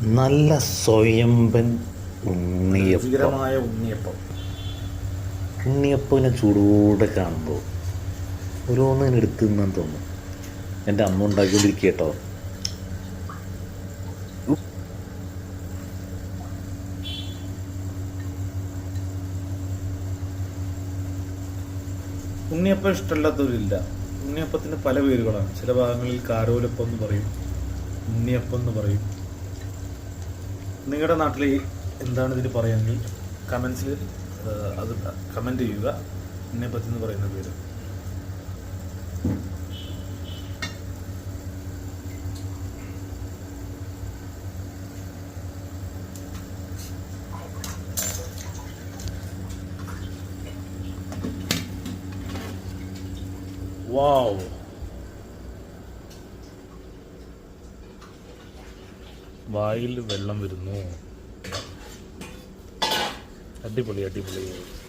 നല്ല സ്വയംഭൻ ഉണ്ണിയപ്പം. ഉണ്ണിയപ്പനെ ചൂടോടെ കാണുമ്പോൾ ഓരോന്നിനും എടുത്ത് തിന്നാൻ തോന്നും. എൻ്റെ അമ്മ ഉണ്ടാക്കിക്കൊണ്ടിരിക്കുക കേട്ടോ. ഉണ്ണിയപ്പം ഇഷ്ടമല്ലാത്തവരില്ല. ഉണ്ണിയപ്പത്തിന് പല പേരുകളാണ്. ചില ഭാഗങ്ങളിൽ കാരോലപ്പം എന്ന് പറയും, ഉണ്ണിയപ്പം എന്ന് പറയും. നിങ്ങളുടെ നാട്ടിൽ എന്താണ് ഇതിന് പറയുമെങ്കിൽ കമൻസിൽ അത് കമൻറ്റ് ചെയ്യുക. ഉണ്ണിയപ്പത്തിന് പറയുന്ന പേര്. വാവ്, വായിൽ വെള്ളം വരുന്നു. അടിപൊളി അടിപൊളി.